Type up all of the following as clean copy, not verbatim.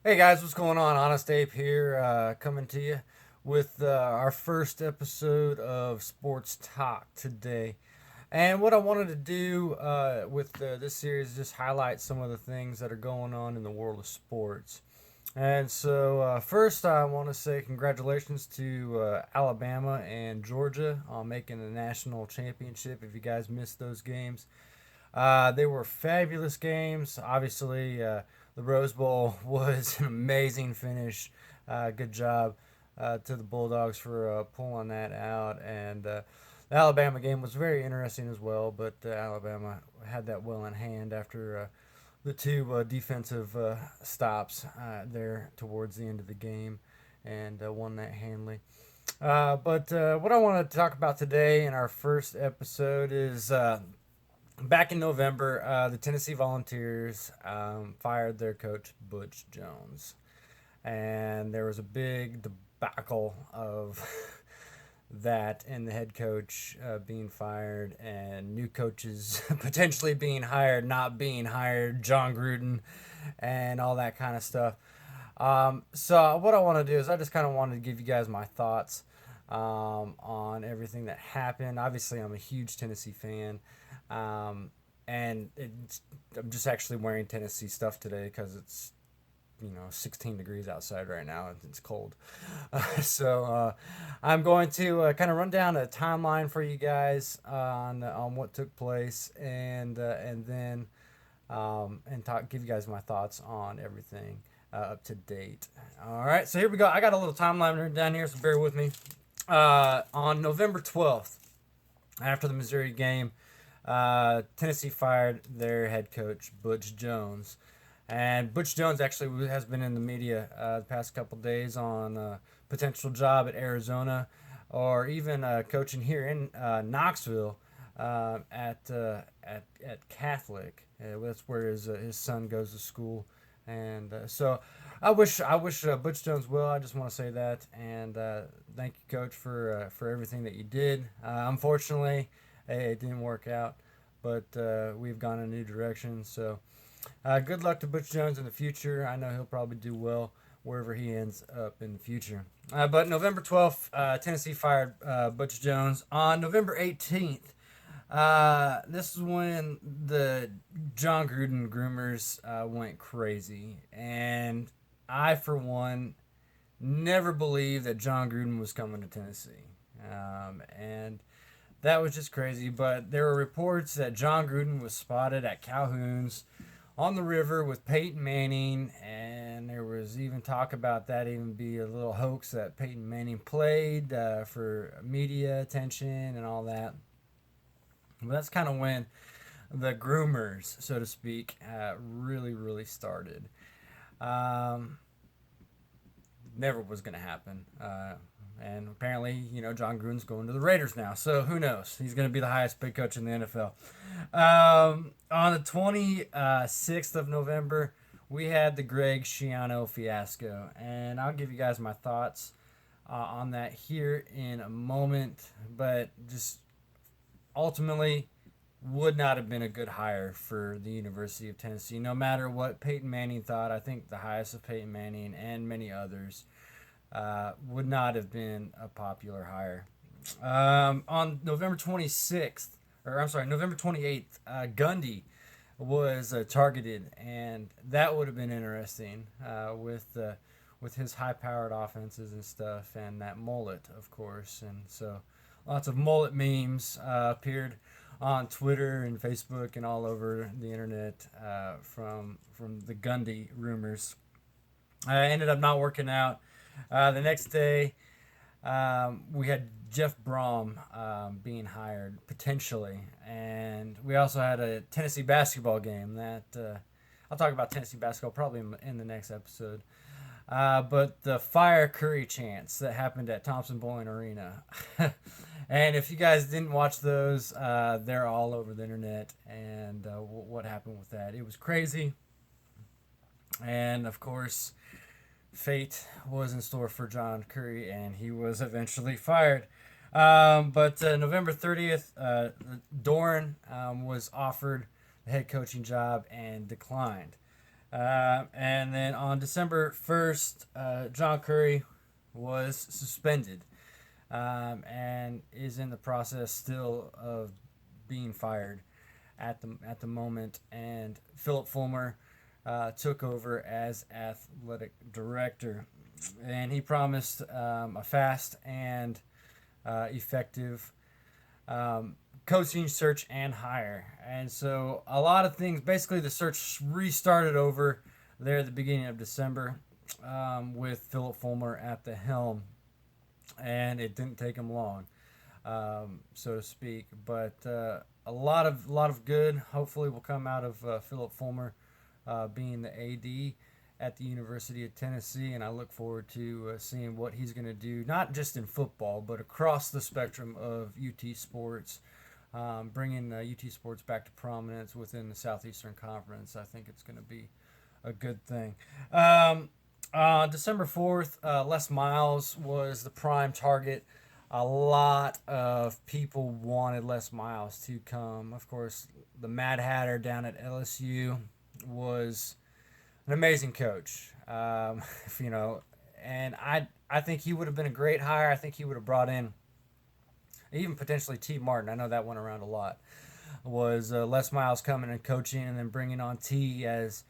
Hey guys, what's going on? Honest Ape here, coming to you with our first episode of Sports Talk today. And what I wanted to do with this series is just highlight some of the things that are going on in the world of sports. And so, first, I want to say congratulations to Alabama and Georgia on making the national championship. If you guys missed those games, they were fabulous games. Obviously, the Rose Bowl was an amazing finish. Good job to the Bulldogs for pulling that out. And the Alabama game was very interesting as well, but Alabama had that well in hand after the two defensive stops there towards the end of the game and won that handily. But what I want to talk about today in our first episode is back in November, the Tennessee Volunteers fired their coach, Butch Jones. And there was a big debacle of that and the head coach being fired and new coaches potentially being hired, not being hired, John Gruden, and all that kind of stuff. So, what I want to do is I just kind of wanted to give you guys my thoughts on everything that happened. Obviously, I'm a huge Tennessee fan. Um, and I'm just actually wearing Tennessee stuff today because it's 16 degrees outside right now and it's cold. So I'm going to kind of run down a timeline for you guys on what took place and then give you guys my thoughts on everything up to date. All right, so here we go. I got a little timeline written down here, so bear with me. On November 12th, after the Missouri game, Tennessee fired their head coach, Butch Jones. And Butch Jones actually has been in the media the past couple days on a potential job at Arizona or even coaching here in Knoxville at Catholic. That's where his son goes to school. And so I wish Butch Jones well. I just want to say that, and thank you, Coach, for everything that you did. Unfortunately, it didn't work out, but we've gone in a new direction. So good luck to Butch Jones in the future. I know he'll probably do well wherever he ends up in the future. But November 12th, Tennessee fired Butch Jones. On November 18th, this is when the John Gruden groomers went crazy. And I, for one, never believed that John Gruden was coming to Tennessee. And that was just crazy. But there were reports that John Gruden was spotted at Calhoun's on the river with Peyton Manning, and there was even talk about that even be a little hoax that Peyton Manning played for media attention and all that. But that's kind of when the groomers, so to speak, really started. Um, Never was going to happen. And apparently, John Gruden's going to the Raiders now. So who knows? He's going to be the highest paid coach in the NFL. On the 26th of November, we had the Greg Schiano fiasco. And I'll give you guys my thoughts on that here in a moment. But just ultimately, would not have been a good hire for the University of Tennessee. No matter what Peyton Manning thought, I think the highest of Peyton Manning and many others would not have been a popular hire. On November 26th, or I'm sorry, November 28th, Gundy was targeted, and that would have been interesting with his high-powered offenses and stuff, and that mullet, of course. And so lots of mullet memes appeared on Twitter and Facebook and all over the internet from the Gundy rumors. Ended up not working out. The next day, we had Jeff Brohm being hired potentially, and we also had a Tennessee basketball game that I'll talk about Tennessee basketball probably in the next episode. But the fire Currie chants that happened at Thompson Bowling Arena. And if you guys didn't watch those, they're all over the internet. And what happened with that? It was crazy. And of course, fate was in store for John Currie, and he was eventually fired. But November 30th, Doeren was offered the head coaching job and declined. And then on December 1st, John Currie was suspended, and is in the process still of being fired at the moment. And Philip Fulmer took over as athletic director, and he promised a fast and effective coaching search and hire. And so a lot of things, basically the search restarted over there at the beginning of December, with Philip Fulmer at the helm, and it didn't take him long, so to speak. But a lot of good hopefully will come out of Philip Fulmer being the AD at the University of Tennessee, and I look forward to seeing what he's going to do, not just in football, but across the spectrum of UT sports, bringing UT sports back to prominence within the Southeastern Conference. I think it's going to be a good thing. December 4th, Les Miles was the prime target. A lot of people wanted Les Miles to come. Of course, the Mad Hatter down at LSU was an amazing coach. You know, and I think he would have been a great hire. I think he would have brought in even potentially T. Martin. I know that went around a lot. Was Les Miles coming and coaching, and then bringing on T as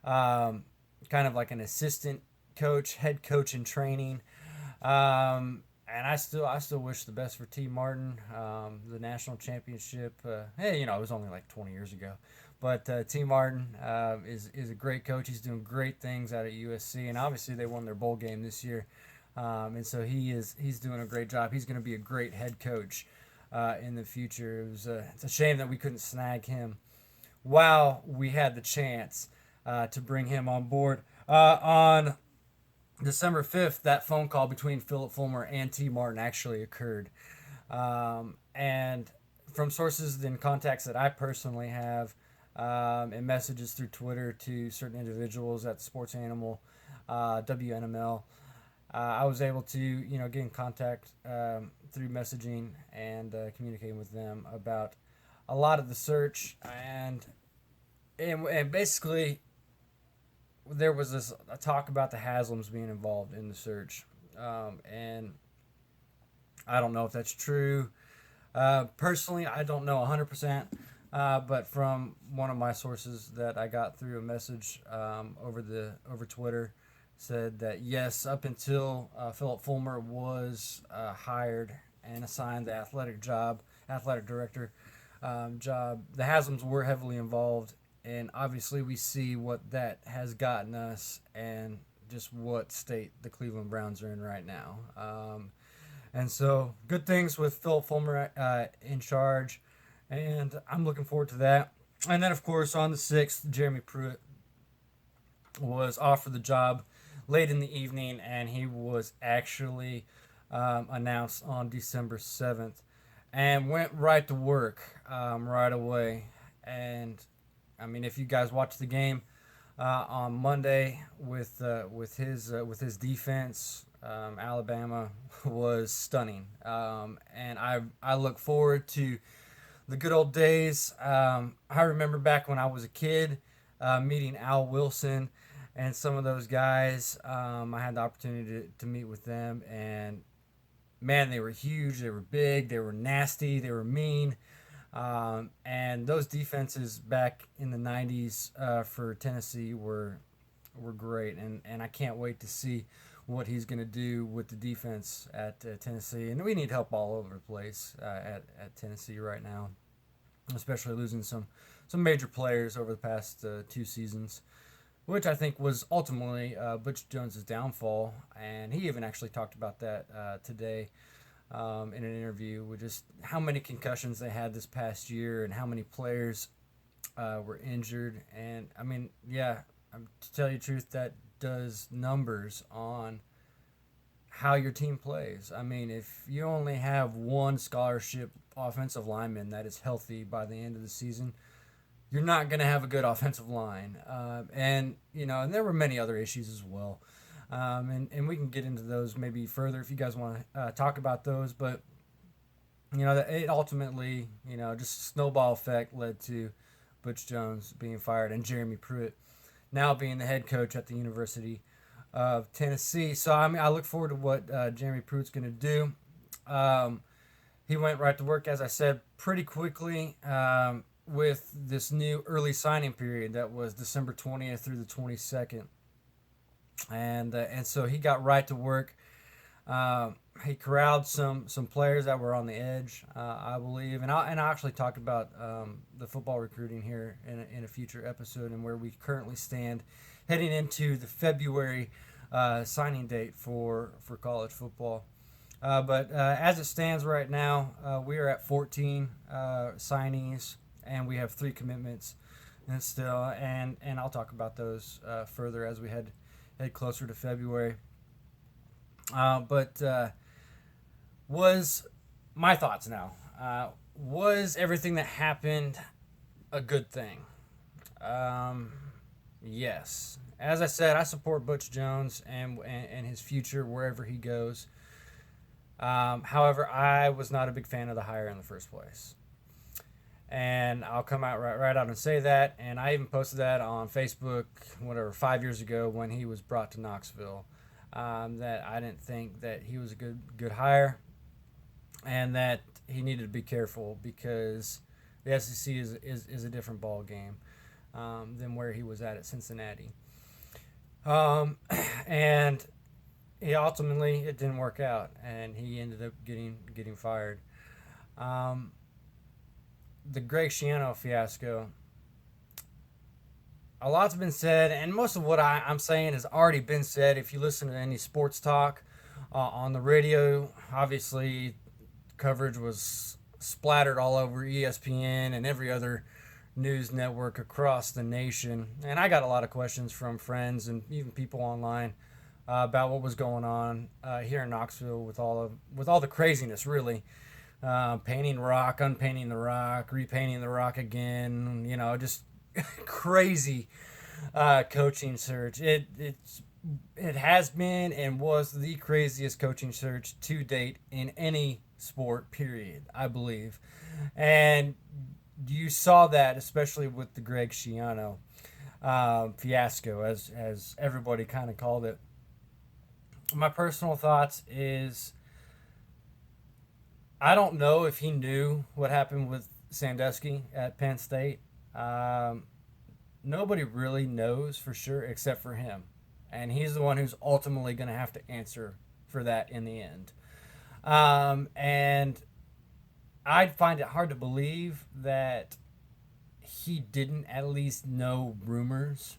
kind of like an assistant coach, head coach in training. And I still wish the best for T. Martin. The national championship. Hey, you know, it was only like 20 years ago. But T. Martin is a great coach. He's doing great things out at USC, and obviously they won their bowl game this year. And so he's doing a great job. He's going to be a great head coach in the future. It's a shame that we couldn't snag him while we had the chance to bring him on board. On December 5th, that phone call between Philip Fulmer and T. Martin actually occurred. And from sources and contacts that I personally have, and messages through Twitter to certain individuals at Sports Animal, WNML, I was able to, get in contact through messaging and communicating with them about a lot of the search, and basically there was a talk about the Haslams being involved in the search, and I don't know if that's true. Personally, I don't know 100%, but from one of my sources that I got through a message over Twitter, said that yes, up until Philip Fulmer was hired and assigned the athletic director job, the Haslams were heavily involved, and obviously we see what that has gotten us and just what state the Cleveland Browns are in right now. And so good things with Philip Fulmer in charge, and I'm looking forward to that. And then, of course, on the 6th, Jeremy Pruitt was offered the job late in the evening, and he was actually announced on December 7th, and went right to work right away. And I mean, if you guys watched the game on Monday with his defense, Alabama was stunning, and I look forward to the good old days. I remember back when I was a kid, meeting Al Wilson and some of those guys. I had the opportunity to meet with them, and man, they were huge, they were big, they were nasty, they were mean. And those defenses back in the 90s for Tennessee were great, and I can't wait to see what he's going to do with the defense at Tennessee. And we need help all over the place at Tennessee right now, especially losing some major players over the past 2 seasons, which I think was ultimately Butch Jones' downfall. And he even actually talked about that today in an interview, with just how many concussions they had this past year and how many players were injured. And I mean, yeah, to tell you the truth, that does numbers on how your team plays. I mean, if you only have one scholarship offensive lineman that is healthy by the end of the season, you're not going to have a good offensive line. And there were many other issues as well. And we can get into those maybe further if you guys want to talk about those. But, it ultimately, just snowball effect led to Butch Jones being fired and Jeremy Pruitt now being the head coach at the University of Tennessee. So I mean, I look forward to what Jeremy Pruitt's going to do. Um, he went right to work, as I said, pretty quickly with this new early signing period that was December 20th through the 22nd, and so he got right to work. He corralled some players that were on the edge, I believe, and I actually talked about the football recruiting here in a future episode and where we currently stand, heading into the February signing date for college football. But as it stands right now, we are at 14 signees, and we have 3 commitments, and I'll talk about those further as we head closer to February. But was my thoughts now? Was everything that happened a good thing? Um, yes. As I said, I support Butch Jones and his future wherever he goes. However, I was not a big fan of the hire in the first place. And I'll come out right out and say that. And I even posted that on Facebook, whatever, 5 years ago when he was brought to Knoxville. That I didn't think that he was a good hire, and that he needed to be careful because the SEC is a different ball game than where he was at Cincinnati. Um, and he ultimately it didn't work out, and he ended up getting fired. Um, the Greg Schiano fiasco. A lot's been said, and most of what I'm saying has already been said. If you listen to any sports talk on the radio, obviously coverage was splattered all over ESPN and every other news network across the nation. And I got a lot of questions from friends and even people online about what was going on here in Knoxville with all the craziness, really. Painting rock, unpainting the rock, repainting the rock again. Just crazy coaching search. It has been and was the craziest coaching search to date in any sport. Period. I believe, and you saw that especially with the Greg Schiano fiasco, as everybody kind of called it. My personal thoughts is I don't know if he knew what happened with Sandusky at Penn State. Nobody really knows for sure except for him. And he's the one who's ultimately going to have to answer for that in the end. And I'd find it hard to believe that he didn't at least know rumors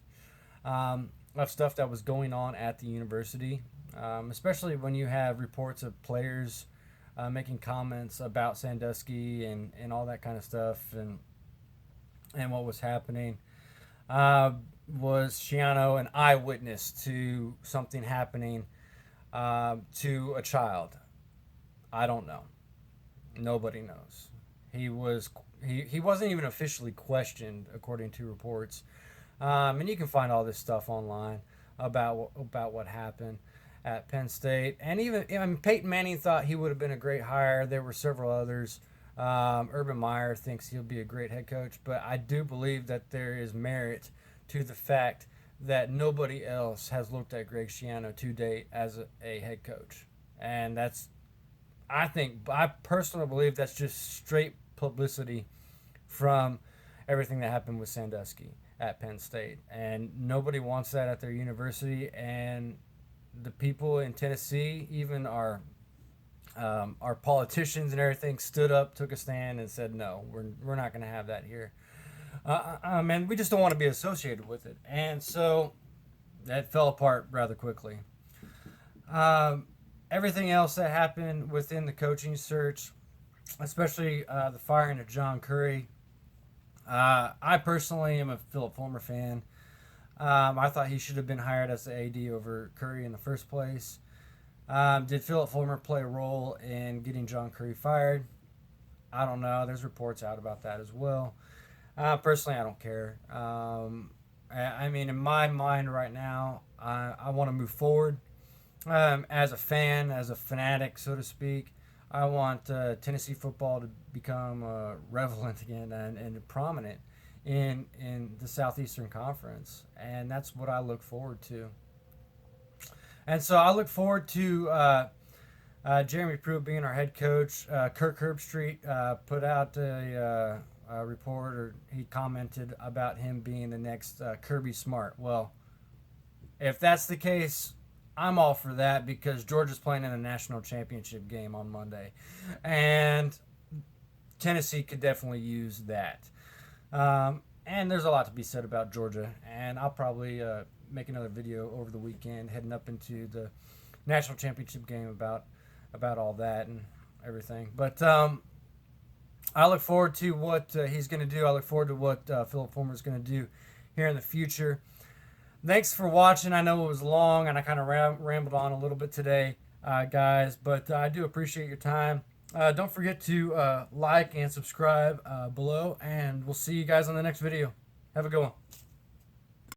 of stuff that was going on at the university, especially when you have reports of players making comments about Sandusky and all that kind of stuff and what was happening. Was Schiano an eyewitness to something happening to a child? I don't know. Nobody knows. He wasn't even officially questioned according to reports, and you can find all this stuff online about what happened at Penn State. And even Peyton Manning thought he would have been a great hire. There were several others. Urban Meyer thinks he'll be a great head coach, but I do believe that there is merit to the fact that nobody else has looked at Greg Schiano to date as a head coach. And I personally believe that's just straight publicity from everything that happened with Sandusky at Penn State. And nobody wants that at their university. And the people in Tennessee, even our politicians and everything, stood up, took a stand, and said, no, we're not going to have that here. And we just don't want to be associated with it. And so that fell apart rather quickly. Everything else that happened within the coaching search, especially the firing of John Currie, I personally am a Philip Fulmer fan. I thought he should have been hired as the AD over Currie in the first place. Did Philip Fulmer play a role in getting John Currie fired? I don't know. There's reports out about that as well. Personally, I don't care. I mean, in my mind right now, I want to move forward. As a fan, as a fanatic, so to speak, I want Tennessee football to become relevant again and prominent in the Southeastern Conference, and that's what I look forward to. And so I look forward to Jeremy Pruitt being our head coach. Kirk Herbstreit put out a report, or he commented about him being the next Kirby Smart. Well, if that's the case, I'm all for that, because Georgia's playing in a national championship game on Monday, and Tennessee could definitely use that. And there's a lot to be said about Georgia, and I'll probably make another video over the weekend heading up into the national championship game about all that and everything. But I look forward to what he's going to do. I look forward to what Philip Fulmer's going to do here in the future. Thanks for watching. I know it was long, and I kind of rambled on a little bit today, guys, but I do appreciate your time. Don't forget to like and subscribe below, and we'll see you guys on the next video. Have a good one.